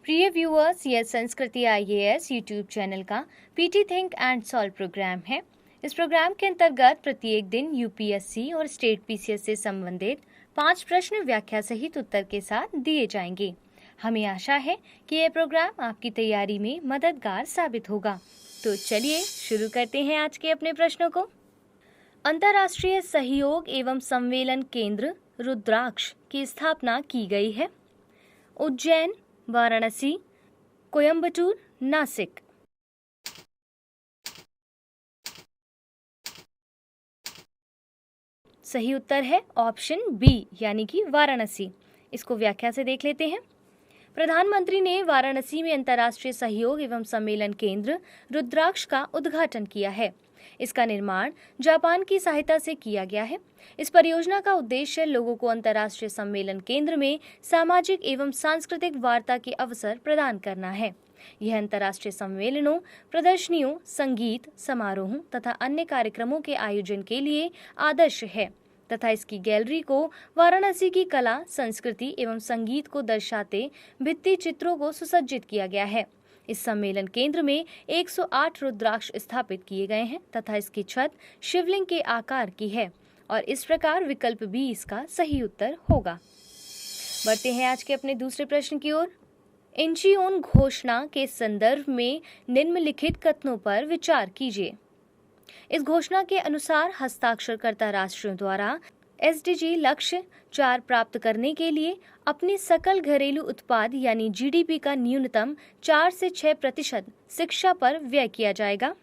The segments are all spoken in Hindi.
प्रिय व्यूअर्स, यह संस्कृति आईएएस यूट्यूब चैनल का PT think and solve program है। इस प्रोग्राम के अंतर्गत प्रत्येक दिन यूपीएससी और स्टेट पीसीएस से संबंधित 5 प्रश्न व्याख्या सहित उत्तर के साथ दिए जाएंगे। हमें आशा है कि यह प्रोग्राम आपकी तैयारी में मददगार साबित होगा। तो चलिए शुरू करते हैं आज के अपने प्रश्नों को। अंतर्राष्ट्रीय सहयोग एवं सम्मेलन केंद्र रुद्राक्ष की स्थापना की गई है। उज्जैन, वाराणसी, कोयम्बटूर, नासिक। सही उत्तर है ऑप्शन बी यानी कि वाराणसी। इसको व्याख्या से देख लेते हैं। प्रधानमंत्री ने वाराणसी में अंतर्राष्ट्रीय सहयोग एवं सम्मेलन केंद्र रुद्राक्ष का उद्घाटन किया है। इसका निर्माण जापान की सहायता से किया गया है। इस परियोजना का उद्देश्य लोगों को अंतर्राष्ट्रीय सम्मेलन केंद्र में सामाजिक एवं सांस्कृतिक वार्ता के अवसर प्रदान करना है। यह अंतर्राष्ट्रीय सम्मेलनों, प्रदर्शनियों, संगीत समारोहों तथा अन्य कार्यक्रमों के आयोजन के लिए आदर्श है तथा इसकी गैलरी को वाराणसी की कला, संस्कृति एवं संगीत को दर्शाते भित्ति चित्रों को सुसज्जित किया गया है। इस सम्मेलन केंद्र में 108 रुद्राक्ष स्थापित किए गए हैं तथा इसकी छत शिवलिंग के आकार की है और इस प्रकार विकल्प बी इसका सही उत्तर होगा। बढ़ते हैं आज के अपने दूसरे प्रश्न की ओर। इंचियोन घोषणा के संदर्भ में निम्नलिखित कथनों पर विचार कीजिए। इस घोषणा के अनुसार हस्ताक्षरकर्ता राष्ट्रों द्वारा एसडीजी लक्ष्य 4 प्राप्त करने के लिए अपने सकल घरेलू उत्पाद यानी जीडीपी का न्यूनतम 4 से 6% शिक्षा पर व्यय किया जाएगा।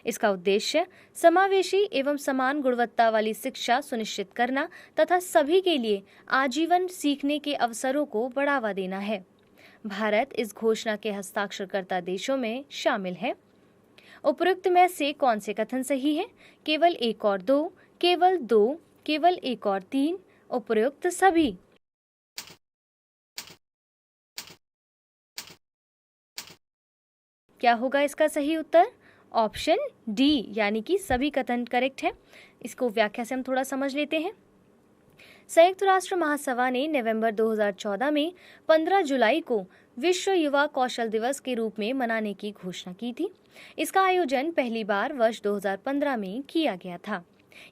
इसका उद्देश्य समावेशी एवं समान गुणवत्ता वाली शिक्षा सुनिश्चित करना तथा सभी के लिए आजीवन सीखने के अवसरों को बढ़ावा देना है। भारत इस घोषणा के हस्ताक्षरकर्ता देशों में शामिल है। उपरोक्त में से कौन से कथन सही है? केवल 1 और 2, केवल 2, केवल 1 और 3, उपरोक्त सभी। क्या होगा इसका सही उत्तर? ऑप्शन डी यानी कि सभी कथन करेक्ट है। इसको व्याख्या से हम थोड़ा समझ लेते हैं। संयुक्त राष्ट्र महासभा ने नवंबर 2014 में 15 जुलाई को विश्व युवा कौशल दिवस के रूप में मनाने की घोषणा की थी। इसका आयोजन पहली बार वर्ष 2015 में किया गया था।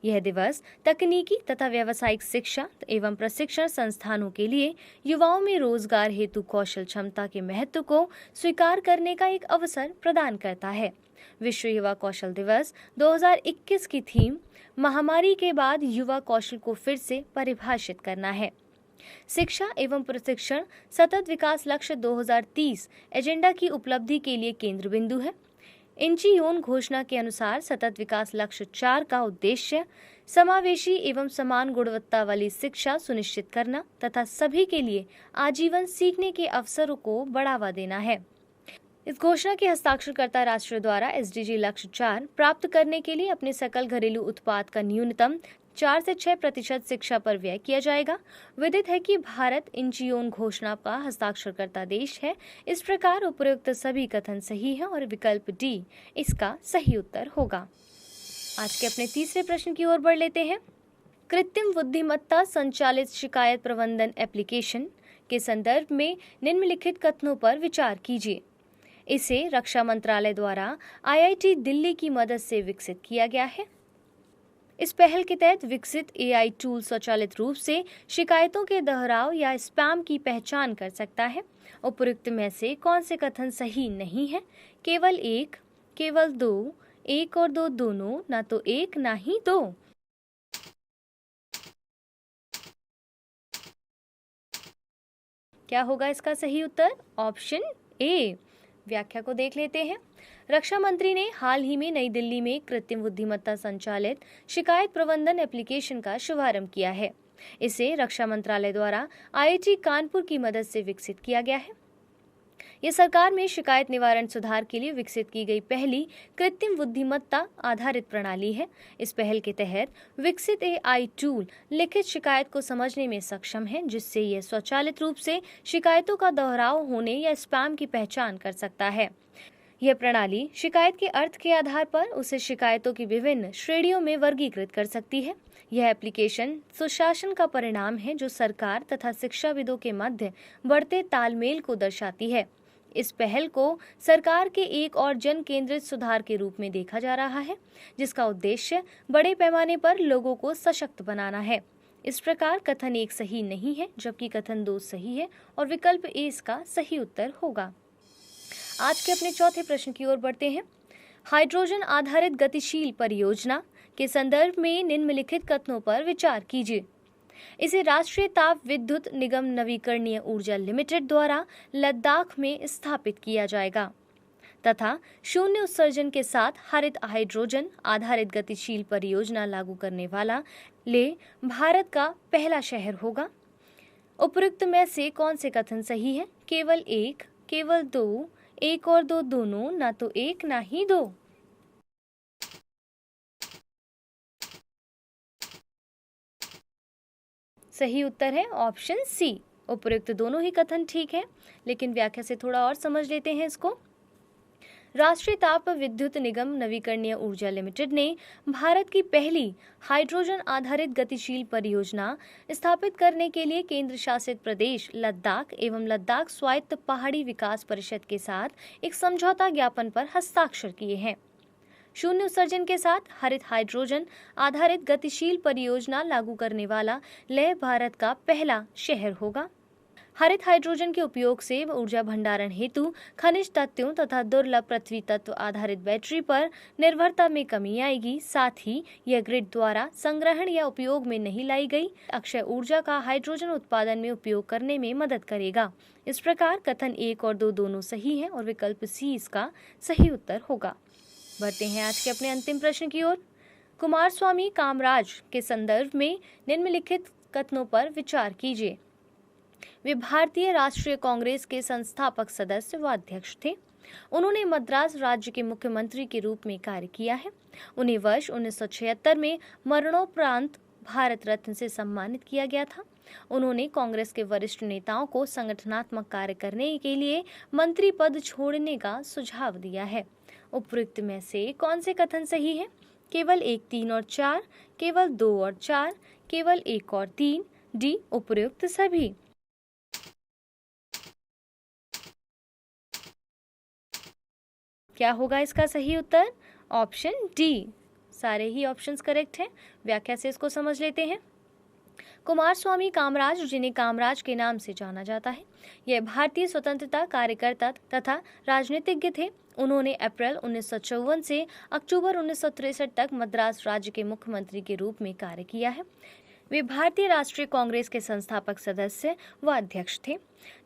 यह दिवस तकनीकी तथा व्यावसायिक शिक्षा एवं प्रशिक्षण संस्थानों के लिए युवाओं में रोजगार हेतु कौशल क्षमता के महत्व को स्वीकार करने का एक अवसर प्रदान करता है। विश्व युवा कौशल दिवस 2021 की थीम महामारी के बाद युवा कौशल को फिर से परिभाषित करना है। शिक्षा एवं प्रशिक्षण सतत विकास लक्ष्य 2030 एजेंडा की उपलब्धि के लिए केंद्र बिंदु है। इंचियोन घोषणा के अनुसार सतत विकास लक्ष्य 4 का उद्देश्य समावेशी एवं समान गुणवत्ता वाली शिक्षा सुनिश्चित करना तथा सभी के लिए आजीवन सीखने के अवसरों को बढ़ावा देना है। इस घोषणा के हस्ताक्षरकर्ता राष्ट्रों द्वारा एसडीजी लक्ष्य 4 प्राप्त करने के लिए अपने सकल घरेलू उत्पाद का न्यूनतम 4 से 6% शिक्षा पर व्यय किया जाएगा। विदित है कि भारत इंचियोन घोषणा का हस्ताक्षरकर्ता देश है। इस प्रकार उपरोक्त सभी कथन सही है और विकल्प डी इसका सही उत्तर होगा। आज के अपने तीसरे प्रश्न की ओर बढ़ लेते हैं। कृत्रिम बुद्धिमत्ता संचालित शिकायत प्रबंधन एप्लीकेशन के संदर्भ में निम्नलिखित कथनों पर विचार कीजिए। इसे रक्षा मंत्रालय द्वारा आईआईटी दिल्ली की मदद से विकसित किया गया है। इस पहल के तहत विकसित एआई टूल स्वचालित रूप से शिकायतों के दोहराव या स्पैम की पहचान कर सकता है। उपरोक्त में से कौन से कथन सही नहीं है? केवल 1, केवल 2, 1 और 2 दोनों, ना तो 1 ना ही 2। क्या होगा इसका सही उत्तर? Option A. व्याख्या को देख लेते हैं। रक्षा मंत्री ने हाल ही में नई दिल्ली में कृत्रिम बुद्धिमत्ता संचालित शिकायत प्रबंधन एप्लीकेशन का शुभारंभ किया है। इसे रक्षा मंत्रालय द्वारा आईआईटी कानपुर की मदद से विकसित किया गया है। यह सरकार में शिकायत निवारण सुधार के लिए विकसित की गई पहली कृत्रिम बुद्धिमत्ता आधारित प्रणाली है। इस पहल के तहत विकसित एआई टूल लिखित शिकायत को समझने में सक्षम है, जिससे यह स्वचालित रूप से शिकायतों का दोहराव होने या स्पैम की पहचान कर सकता है। यह प्रणाली शिकायत के अर्थ के आधार पर उसे शिकायतों की विभिन्न श्रेणियों में वर्गीकृत कर सकती है। यह एप्लीकेशन सुशासन का परिणाम है जो सरकार तथा शिक्षाविदों के मध्य बढ़ते तालमेल को दर्शाती है। इस पहल को सरकार के एक और जन केंद्रित सुधार के रूप में देखा जा रहा है, जिसका उद्देश्य बड़े पैमाने पर लोगों को सशक्त बनाना है। इस प्रकार कथन 1 सही नहीं है, जबकि कथन 2 सही है और विकल्प ए इसका सही उत्तर होगा। आज के अपने चौथे प्रश्न की ओर बढ़ते हैं। हाइड्रोजन आधारित गतिशील परियोजना के संदर्भ में निम्नलिखित कथनों पर विचार कीजिए। इसे राष्ट्रीय ताप विद्युत निगम नवीकरणीय ऊर्जा लिमिटेड द्वारा लद्दाख में स्थापित किया जाएगा तथा शून्य उत्सर्जन के साथ हरित हाइड्रोजन आधारित गतिशील परियोजना लागू करने वाला लेह भारत का पहला शहर होगा। उपयुक्त में से कौन से कथन सही है? केवल 1, केवल 2, 1 और 2 दोनों, ना तो 1 ना ही 2। सही उत्तर है ऑप्शन सी। उपयुक्त दोनों ही कथन ठीक है, लेकिन व्याख्या से थोड़ा और समझ लेते हैं इसको। राष्ट्रीय ताप विद्युत निगम नवीकरणीय ऊर्जा लिमिटेड ने भारत की पहली हाइड्रोजन आधारित गतिशील परियोजना स्थापित करने के लिए केंद्र शासित प्रदेश लद्दाख एवं लद्दाख स्वायत्त पहाड़ी विकास परिषद के साथ एक समझौता ज्ञापन पर हस्ताक्षर किए हैं। शून्य उत्सर्जन के साथ हरित हाइड्रोजन आधारित गतिशील परियोजना लागू करने वाला लेह भारत का पहला शहर होगा। हरित हाइड्रोजन के उपयोग से ऊर्जा भंडारण हेतु खनिज तत्वों तथा दुर्लभ पृथ्वी तत्व आधारित बैटरी पर निर्भरता में कमी आएगी। साथ ही यह ग्रिड द्वारा संग्रहण या उपयोग में नहीं लाई गई अक्षय ऊर्जा का हाइड्रोजन उत्पादन में उपयोग करने में मदद करेगा। इस प्रकार कथन 1 और 2 दोनों सही है और विकल्प सी इसका सही उत्तर होगा। बढ़ते हैं आज के अपने अंतिम प्रश्न की ओर। कुमारस्वामी कामराज के संदर्भ में निम्नलिखित कथनों पर विचार कीजिए। वे भारतीय राष्ट्रीय कांग्रेस के संस्थापक सदस्य व अध्यक्ष थे। उन्होंने मद्रास राज्य के मुख्यमंत्री के रूप में कार्य किया है। उन्हें वर्ष 1976 में मरणोपरांत भारत रत्न से सम्मानित किया गया था। उन्होंने कांग्रेस के वरिष्ठ नेताओं को संगठनात्मक कार्य करने के लिए मंत्री पद छोड़ने का सुझाव दिया है। उपयुक्त में से कौन से कथन सही है? केवल 1, 3 और 4, केवल 2 और 4, केवल 1 और 3, डी उपयुक्त सभी। क्या होगा इसका सही उत्तर? Option D. सारे ही ऑप्शंस करेक्ट हैं। व्याख्या से इसको समझ लेते हैं। कुमारस्वामी कामराज, जिन्हें कामराज के नाम से जाना जाता है, यह भारतीय स्वतंत्रता कार्यकर्ता तथा राजनीतिज्ञ थे। उन्होंने अप्रैल 1954 से अक्टूबर 1963 तक मद्रास राज्य के मुख्यमंत्री के रूप में कार्य किया है। वे भारतीय राष्ट्रीय कांग्रेस के संस्थापक सदस्य व अध्यक्ष थे,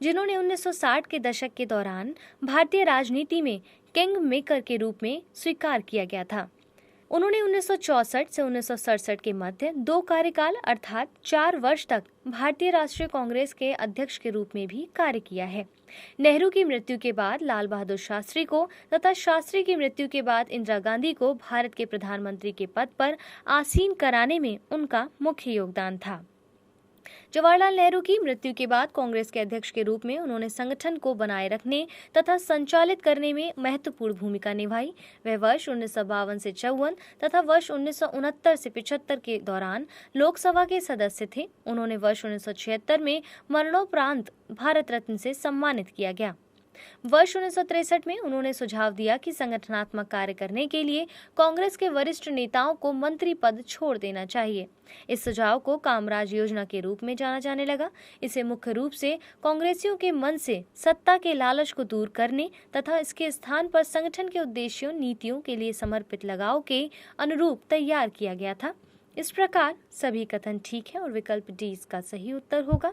जिन्होंने 1960 के दशक के दौरान भारतीय राजनीति में किंग मेकर के रूप में स्वीकार किया गया था। उन्होंने 1964 से 1967 के मध्य 2 कार्यकाल अर्थात 4 वर्ष तक भारतीय राष्ट्रीय कांग्रेस के अध्यक्ष के रूप में भी कार्य किया है। नेहरू की मृत्यु के बाद लाल बहादुर शास्त्री को तथा शास्त्री की मृत्यु के बाद इंदिरा गांधी को भारत के प्रधानमंत्री के पद पर आसीन कराने में उनका मुख्य योगदान था। जवाहरलाल नेहरू की मृत्यु के बाद कांग्रेस के अध्यक्ष के रूप में उन्होंने संगठन को बनाए रखने तथा संचालित करने में महत्वपूर्ण भूमिका निभाई। वह वर्ष 1952 से 54 तथा वर्ष 1969 से 75 के दौरान लोकसभा के सदस्य थे। उन्होंने वर्ष 1976 में मरणोपरांत भारत रत्न से सम्मानित किया गया। वर्ष 1963 में उन्होंने सुझाव दिया कि संगठनात्मक कार्य करने के लिए कांग्रेस के वरिष्ठ नेताओं को मंत्री पद छोड़ देना चाहिए। इस सुझाव को कामराज योजना के रूप में जाना जाने लगा। इसे मुख्य रूप से कांग्रेसियों के मन से सत्ता के लालच को दूर करने तथा इसके स्थान पर संगठन के उद्देश्यों नीतियों के लिए समर्पित लगाव के अनुरूप तैयार किया गया था। इस प्रकार सभी कथन ठीक है और विकल्प डी इसका सही उत्तर होगा।